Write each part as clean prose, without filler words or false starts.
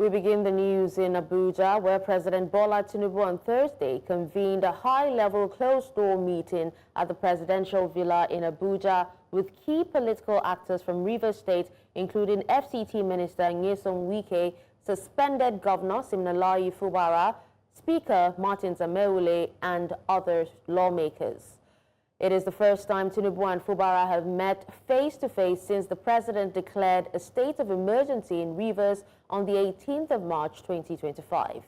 We begin the news in Abuja, where President Bola Tinubu on Thursday convened a high-level closed-door meeting at the presidential villa in Abuja with key political actors from Rivers State, including FCT Minister Nyesom Wike, suspended Governor Siminalayi Fubara, Speaker Martins Amaewhule, and other lawmakers. It is the first time Tinubu and Fubara have met face-to-face since the president declared a state of emergency in Rivers on the 18th of March 2025.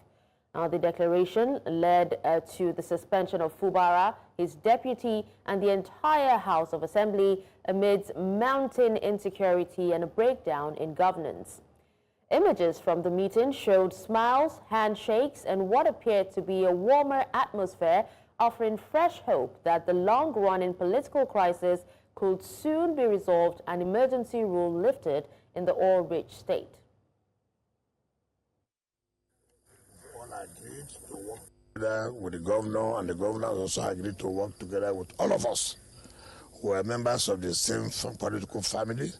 Now, the declaration led to the suspension of Fubara, his deputy, and the entire House of Assembly amidst mounting insecurity and a breakdown in governance. Images from the meeting showed smiles, handshakes, and what appeared to be a warmer atmosphere, offering fresh hope that the long-running political crisis could soon be resolved and emergency rule lifted in the oil-rich state. We all agreed to work together with the governor, and the governor also agreed to work together with all of us who are members of the same political family.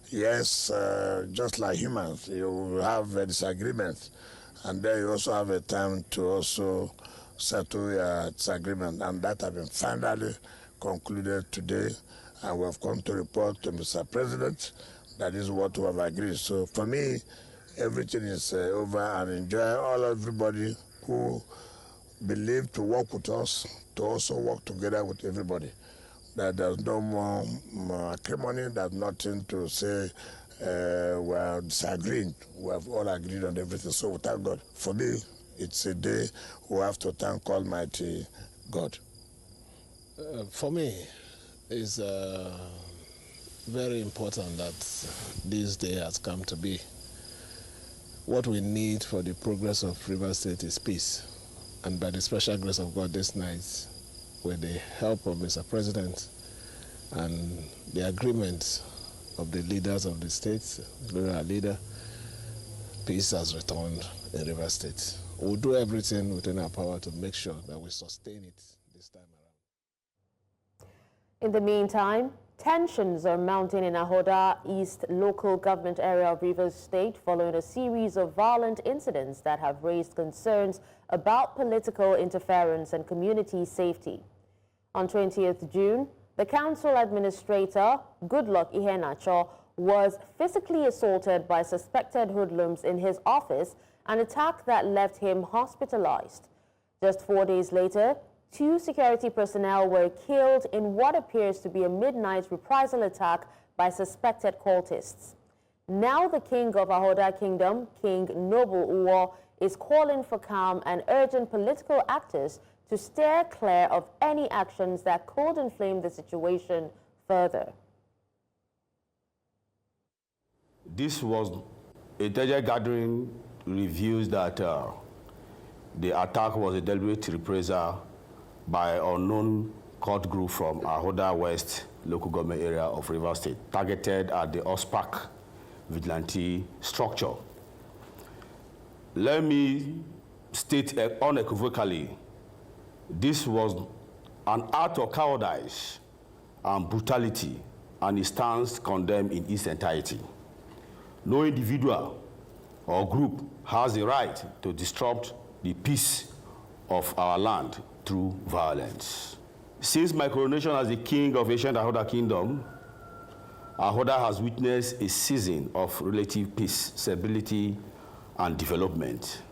Yes, just like humans, you have a disagreement, and then you also have a time to also settle your disagreement, and that has been finally concluded today, and we have come to report to Mr. President that is what we have agreed. So for me, everything is over, and enjoy everybody who believe to work with us to also work together with everybody. That there's no more acrimony, there's nothing to say we are disagreeing. We have all agreed on everything. So we thank God. For me, it's a day we have to thank Almighty God. For me, it's very important that this day has come to be. What we need for the progress of Rivers State is peace. And by the special grace of God this night, with the help of Mr. President and the agreement of the leaders of the states, our leader, peace has returned in Rivers State. We'll do everything within our power to make sure that we sustain it this time around. In the meantime, tensions are mounting in Ahoda East local government area of Rivers State following a series of violent incidents that have raised concerns about political interference and community safety. On 20th June, the council administrator, Goodluck Iheanacho, was physically assaulted by suspected hoodlums in his office, an attack that left him hospitalized. Just 4 days later, 2 security personnel were killed in what appears to be a midnight reprisal attack by suspected cultists. Now the king of Ahoda Kingdom, King Noble Uwo, is calling for calm and urging political actors to steer clear of any actions that could inflame the situation further. This was a intelligence gathering reviews that the attack was a deliberate reprisal by unknown cult group from Ahoda West local government area of Rivers State, targeted at the OSPAC vigilante structure. Let me state unequivocally, this was an act of cowardice and brutality, and it stands condemned in its entirety. No individual or group has the right to disrupt the peace of our land through violence. Since my coronation as the king of ancient Ahoda Kingdom, Ahoda has witnessed a season of relative peace, stability, and development.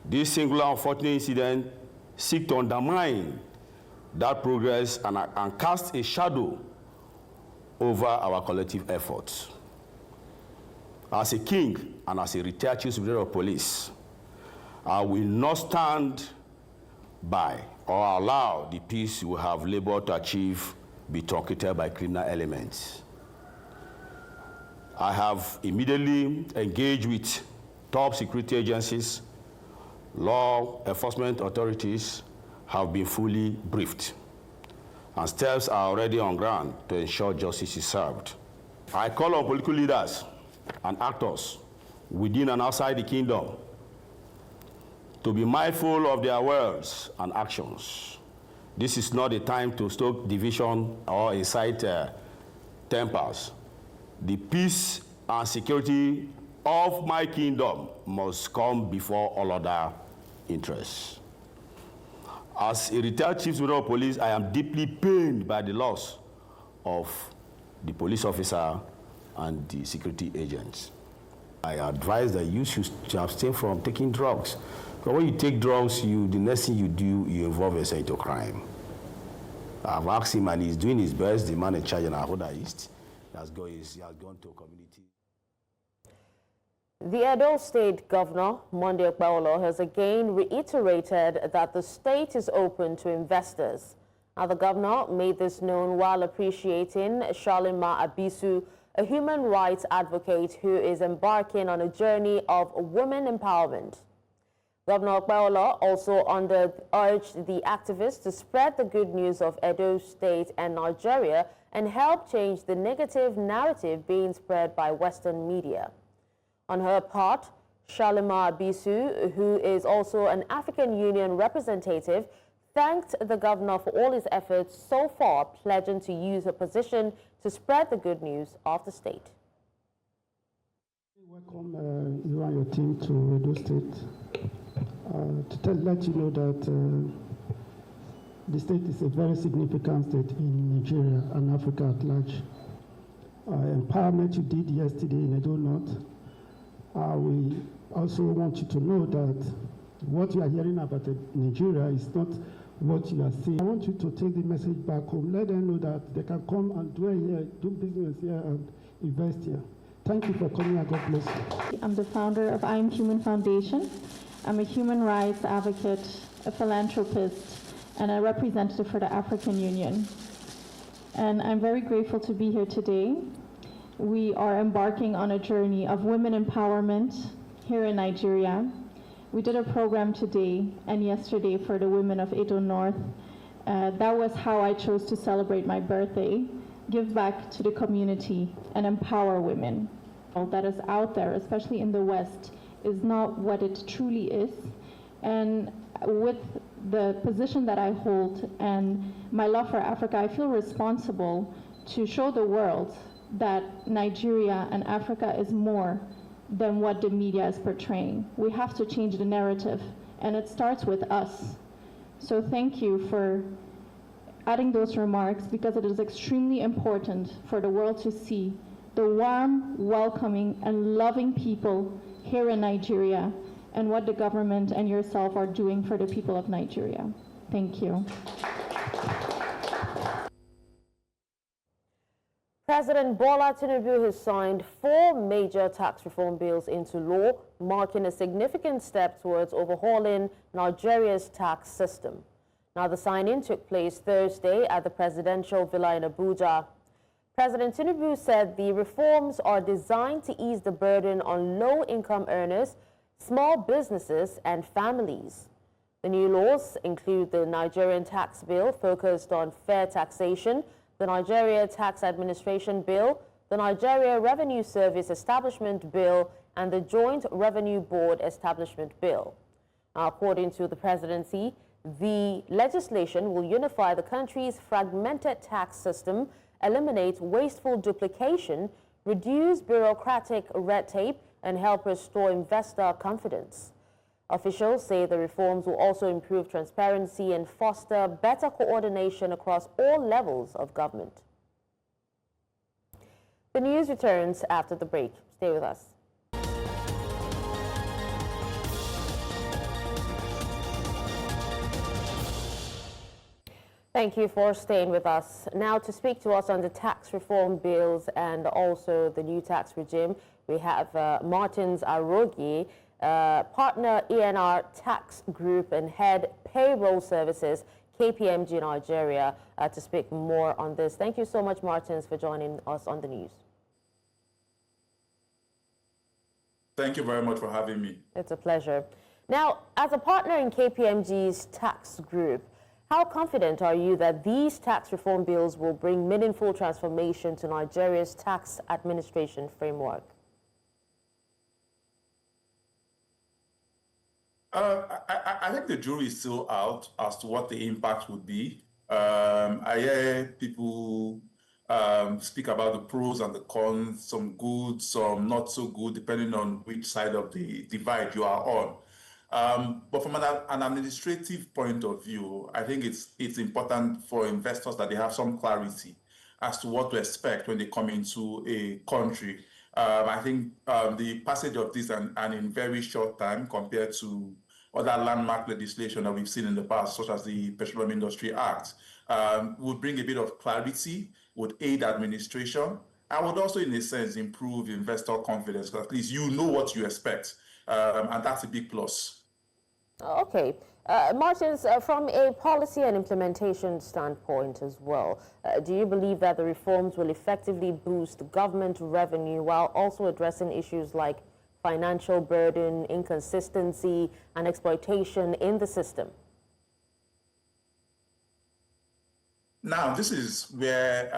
This singular unfortunate incident seeks to undermine that progress and cast a shadow over our collective efforts. As a king and as a retired chief superior of police, I will not stand by or allow the peace we have labored to achieve be truncated by criminal elements. I have immediately engaged with top security agencies. Law enforcement authorities have been fully briefed, and steps are already on ground to ensure justice is served. I call on political leaders and actors within and outside the kingdom to be mindful of their words and actions. This is not a time to stoke division or incite tempers. The peace and security of my kingdom must come before all other interests. As a retired chief of police, I am deeply pained by the loss of the police officer and the security agents. I advise that you should abstain from taking drugs. Because when you take drugs, the next thing you do, you involve yourself into crime. I've asked him, and he's doing his best. The man in charge in Abuja East he has gone to a community. The Edo State Governor, Monday Okpebholo, has again reiterated that the state is open to investors. Now, the governor made this known while appreciating Shalima Abisu, a human rights advocate who is embarking on a journey of women empowerment. Governor Okpebholo also urged the activists to spread the good news of Edo State and Nigeria and help change the negative narrative being spread by Western media. On her part, Shalima Abisu, who is also an African Union representative, thanked the governor for all his efforts so far, pledging to use her position to spread the good news of the state. Welcome you and your team to Edo State. To let you know that the state is a very significant state in Nigeria and Africa at large. Empowerment you did yesterday in Edo North. We also want you to know that what you are hearing about Nigeria is not what you are seeing. I want you to take the message back home. Let them know that they can come and dwell here, do business here, and invest here. Thank you for coming, and God bless you. I'm the founder of I'm Human Foundation. I'm a human rights advocate, a philanthropist, and a representative for the African Union. And I'm very grateful to be here today. We are embarking on a journey of women empowerment here in Nigeria. We did a program today and yesterday for the women of Edo North. That was how I chose to celebrate my birthday, give back to the community and empower women. All that is out there, especially in the West, is not what it truly is. And with the position that I hold and my love for Africa, I feel responsible to show the world that Nigeria and Africa is more than what the media is portraying. We have to change the narrative, and it starts with us. So thank you for adding those remarks, because it is extremely important for the world to see the warm, welcoming, and loving people here in Nigeria and what the government and yourself are doing for the people of Nigeria. Thank you. President Bola Tinubu has signed 4 major tax reform bills into law, marking a significant step towards overhauling Nigeria's tax system. Now, the signing took place Thursday at the presidential villa in Abuja. President Tinubu said the reforms are designed to ease the burden on low-income earners, small businesses, and families. The new laws include the Nigerian tax bill focused on fair taxation, the Nigeria Tax Administration Bill, the Nigeria Revenue Service Establishment Bill, and the Joint Revenue Board Establishment Bill. Now, according to the presidency, the legislation will unify the country's fragmented tax system, eliminate wasteful duplication, reduce bureaucratic red tape, and help restore investor confidence. Officials say the reforms will also improve transparency and foster better coordination across all levels of government. The news returns after the break. Stay with us. Thank you for staying with us. Now, to speak to us on the tax reform bills and also the new tax regime, we have Martins Amaewhule, partner ENR Tax Group and head payroll services, KPMG Nigeria, to speak more on this. Thank you so much, Martins, for joining us on the news. Thank you very much for having me. It's a pleasure. Now, as a partner in KPMG's tax group, how confident are you that these tax reform bills will bring meaningful transformation to Nigeria's tax administration framework? I think the jury is still out as to what the impact would be. I hear people speak about the pros and the cons, some good, some not so good, depending on which side of the divide you are on. But from an administrative point of view, I think it's important for investors that they have some clarity as to what to expect when they come into a country. I think the passage of this and in very short time compared to other landmark legislation that we've seen in the past, such as the Petroleum Industry Act, would bring a bit of clarity, would aid administration, and would also, in a sense, improve investor confidence, because at least you know what you expect, and that's a big plus. Okay. Martins, from a policy and implementation standpoint as well, do you believe that the reforms will effectively boost government revenue while also addressing issues like financial burden, inconsistency, and exploitation in the system? Now, this is where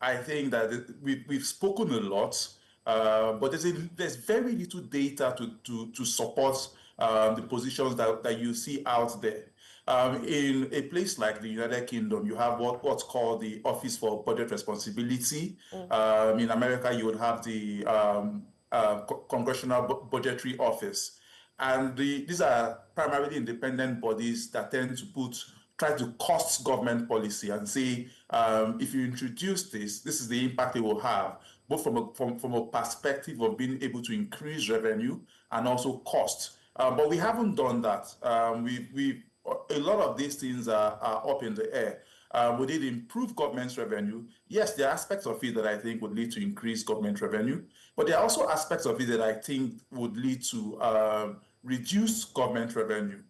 I think that we've spoken a lot, but there's very little data to support the positions that you see out there. In a place like the United Kingdom, you have what's called the Office for Budget Responsibility. In America, you would have the Congressional Budgetary Office. And these are primarily independent bodies that tend to try to cost government policy and say, if you introduce this is the impact it will have, both from a perspective of being able to increase revenue and also cost. But we haven't done that. A lot of these things are up in the air. Would it improve government's revenue? Yes, there are aspects of it that I think would lead to increased government revenue, but there are also aspects of it that I think would lead to reduce government revenue.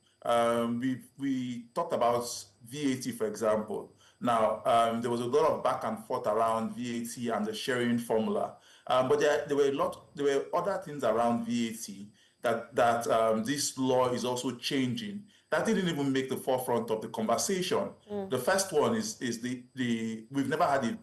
We talked about VAT, for example. Now, there was a lot of back and forth around VAT and the sharing formula, but there were other things around VAT that this law is also changing that didn't even make the forefront of the conversation. The first one is we've never had a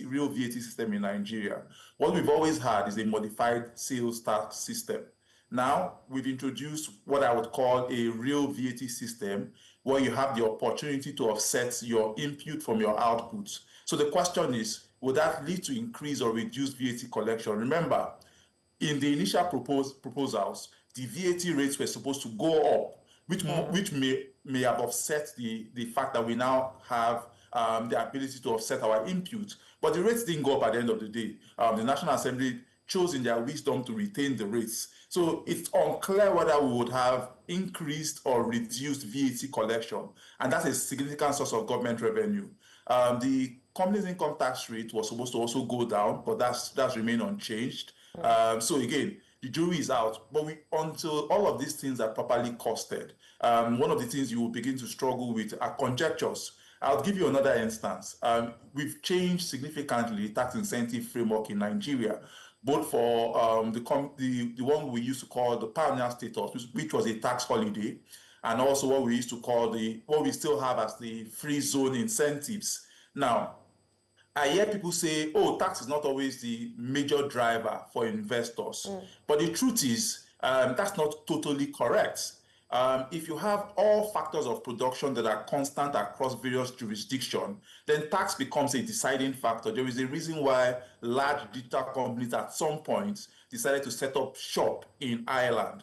real VAT system in Nigeria. What we've always had is a modified sales tax system. Now, we've introduced what I would call a real VAT system, where you have the opportunity to offset your input from your output. So the question is, would that lead to increase or reduce VAT collection? Remember, in the initial proposals, the VAT rates were supposed to go up, which may have offset the fact that we now have the ability to offset our input. But the rates didn't go up at the end of the day. The National Assembly chose in their wisdom to retain the rates. So it's unclear whether we would have increased or reduced VAT collection, and that's a significant source of government revenue. The company's income tax rate was supposed to also go down, but that's remained unchanged. So again, the jury is out, but until all of these things are properly costed, one of the things you will begin to struggle with are conjectures. I'll give you another instance. We've changed significantly the tax incentive framework in Nigeria, both for the one we used to call the pioneer status, which was a tax holiday, and also what we still have as the free zone incentives. Now, I hear people say, oh, tax is not always the major driver for investors. But the truth is, that's not totally correct. If you have all factors of production that are constant across various jurisdictions, then tax becomes a deciding factor. There is a reason why large digital companies at some point decided to set up shop in Ireland.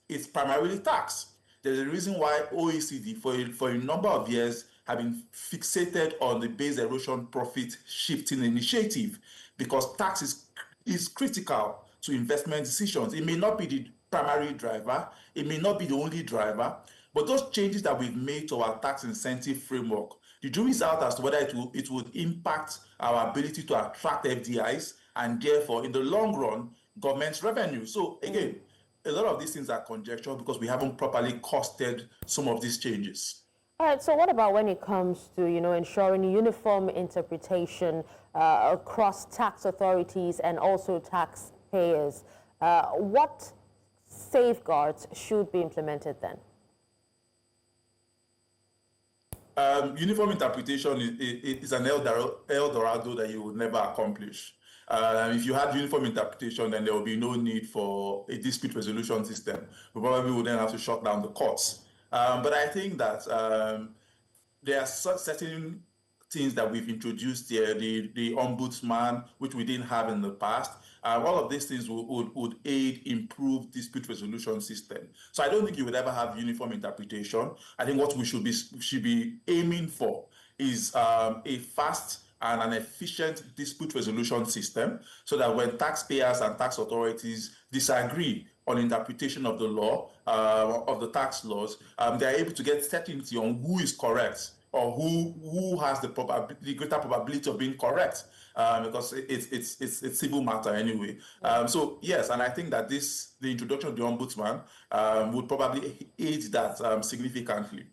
It's primarily tax. There's a reason why OECD for a number of years have been fixated on the base erosion profit shifting initiative, because tax is critical to investment decisions. It may not be the primary driver, it may not be the only driver, but those changes that we've made to our tax incentive framework, the jury is out as to whether it would impact our ability to attract FDIs and therefore, in the long run, government's revenue. So again, a lot of these things are conjecture because we haven't properly costed some of these changes. All right, so what about when it comes to, ensuring uniform interpretation across tax authorities and also taxpayers? What safeguards should be implemented then? Uniform interpretation is an El Dorado that you would never accomplish. If you had uniform interpretation, then there will be no need for a dispute resolution system. We probably would then have to shut down the courts. But I think that there are certain things that we've introduced here, the ombudsman, which we didn't have in the past. All of these things would aid improve dispute resolution system. So I don't think you would ever have uniform interpretation. I think what we should be aiming for is a fast and an efficient dispute resolution system, so that when taxpayers and tax authorities disagree on interpretation of the law, of the tax laws, they are able to get certainty on who is correct, or who has the greater probability of being correct, because it's civil matter anyway. So yes, and I think that the introduction of the ombudsman would probably aid that significantly.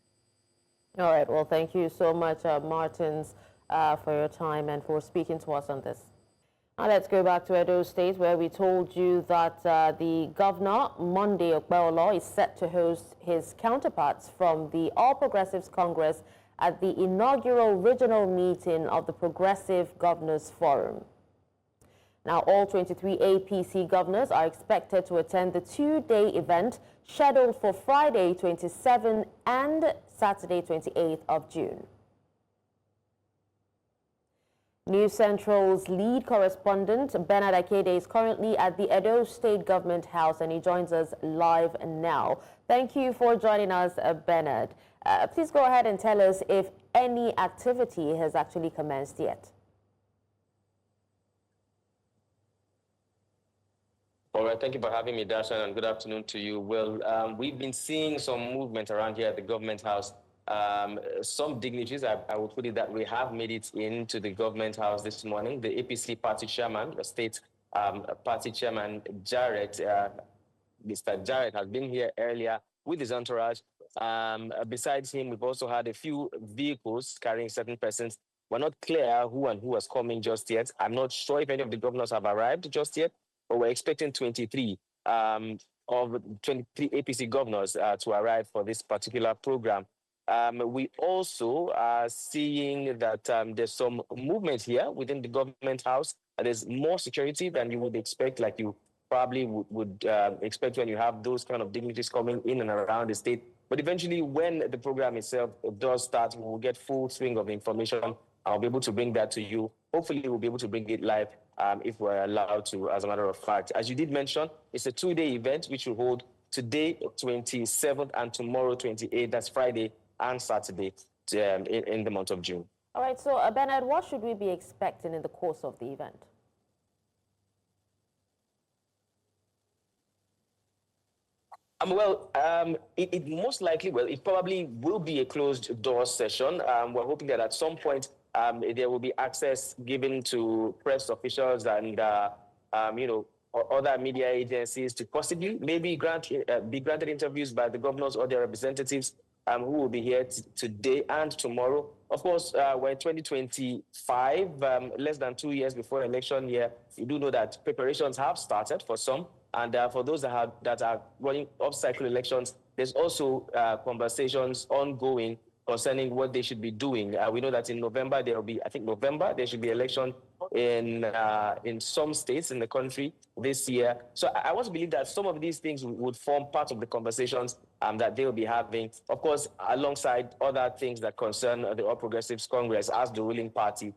All right. Well, thank you so much, Martins, for your time and for speaking to us on this. Now let's go back to Edo State, where we told you that the governor, Monday Okpebholo, is set to host his counterparts from the All Progressives Congress at the inaugural regional meeting of the Progressive Governors Forum. Now, all 23 APC governors are expected to attend the two-day event scheduled for Friday 27 and Saturday 28th of June. News Central's lead correspondent, Bernard Akede, is currently at the Edo State Government House, and he joins us live now. Thank you for joining us, Bernard. Please go ahead and tell us if any activity has actually commenced yet. All right, thank you for having me, Dasha, and good afternoon to you. Well, we've been seeing some movement around here at the Government House. Some dignitaries, I would put it that we have made it into the Government House this morning. The APC party chairman, the state party chairman, Jarrett, Mr. Jarrett, has been here earlier with his entourage. Besides him, we've also had a few vehicles carrying certain persons. We're not clear who and who has come in just yet. I'm not sure if any of the governors have arrived just yet, but we're expecting 23 of 23 APC governors to arrive for this particular program. We also are seeing that there's some movement here within the Government House. There's more security than you would expect, like you probably would expect when you have those kind of dignitaries coming in and around the state. But eventually, when the program itself does start, we will get full swing of information. I'll be able to bring that to you. Hopefully, we'll be able to bring it live if we're allowed to, as a matter of fact. As you did mention, it's a two-day event which will hold today, 27th, and tomorrow, 28th. That's Friday and Saturday in the month of June. All right, so Bernard, what should we be expecting in the course of the event? It most likely, it probably will be a closed door session. We're hoping that at some point there will be access given to press officials and, other media agencies to possibly maybe be granted interviews by the governors or their representatives who will be here today and tomorrow. Of course, we're in 2025, less than 2 years before election year. You do know that preparations have started for some. And for those that are running off-cycle elections, there's also conversations ongoing concerning what they should be doing. We know that in November, there should be election in some states in the country this year. So I want to believe that some of these things would form part of the conversations that they will be having, of course, alongside other things that concern the All Progressives Congress as the ruling party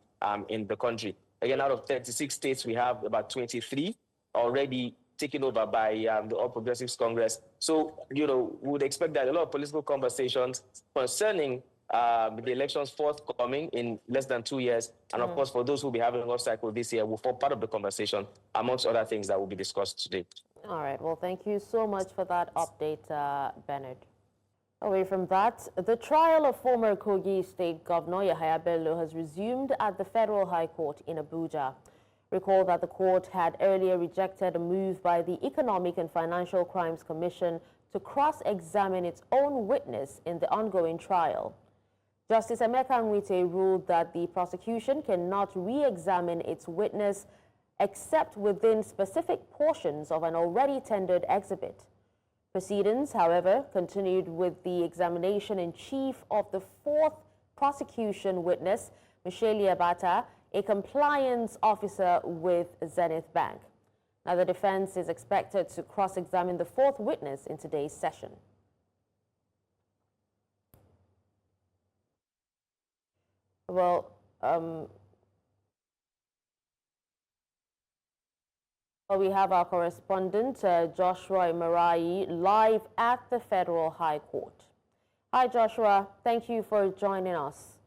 in the country. Again, out of 36 states, we have about 23 already taken over by the All Progressives Congress. So, we would expect that a lot of political conversations concerning the elections forthcoming in less than 2 years, and of course, for those who will be having an off-cycle this year, will form part of the conversation, amongst other things that will be discussed today. All right. Well, thank you so much for that update, Bernard. Away from that, the trial of former Kogi State Governor Yahaya Bello has resumed at the Federal High Court in Abuja. Recall that the court had earlier rejected a move by the Economic and Financial Crimes Commission to cross-examine its own witness in the ongoing trial. Justice Emeka Nwite ruled that the prosecution cannot re-examine its witness except within specific portions of an already tendered exhibit. Proceedings, however, continued with the examination in chief of the fourth prosecution witness, Michelle Abata, a compliance officer with Zenith Bank. Now, the defense is expected to cross-examine the fourth witness in today's session. Well, We have our correspondent, Joshua Imarayi, live at the Federal High Court. Hi, Joshua. Thank you for joining us.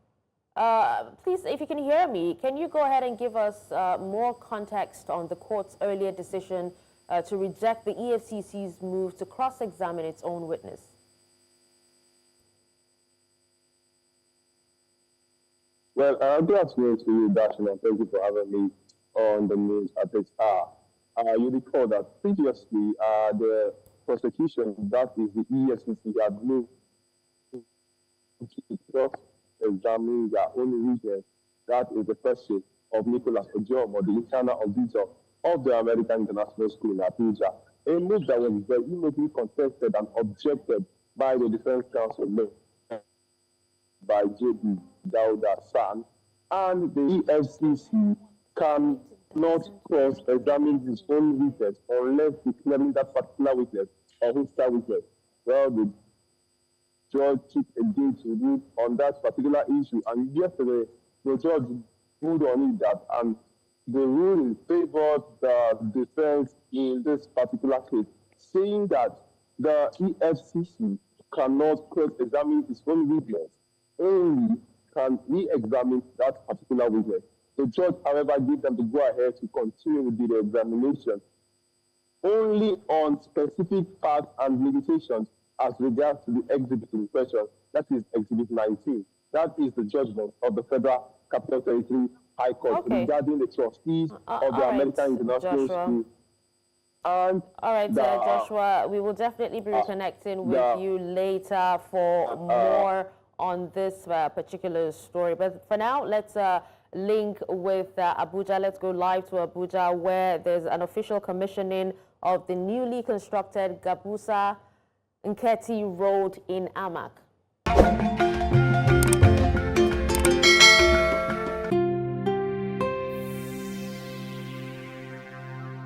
Please, if you can hear me, can you go ahead and give us more context on the court's earlier decision to reject the EFCC's move to cross-examine its own witness? Well, good afternoon to you, Dashin, and thank you for having me on the news at this hour. You recall that previously the prosecution, that is the EFCC, had moved to cross-examine their own witness, that is the person of Nicholas Ojom, or the internal auditor of the American International School in Abuja. A move that was vehemently contested and objected by the defense counsel, by J.B. Dauda San, and the EFCC cannot cross-examine his own witness unless declaring that particular witness or hostile witness. Well, the judge took a day to rule on that particular issue, and yesterday the judge ruled on it that, and the ruling favored the defense in this particular case, saying that the EFCC cannot cross-examine his own witness, only can re-examine that particular witness. The judge, however, gave them the go-ahead to continue with the examination only on specific facts and limitations as regards to the exhibit in question, that is Exhibit 19. That is the judgment of the Federal Capital Territory High Court regarding the trustees of the American International School. And all right, Joshua, we will definitely be reconnecting with you later for more on this particular story. But for now, let's link with Abuja. Let's go live to Abuja, where there's an official commissioning of the newly constructed Gabusa Nketi Road in Amak.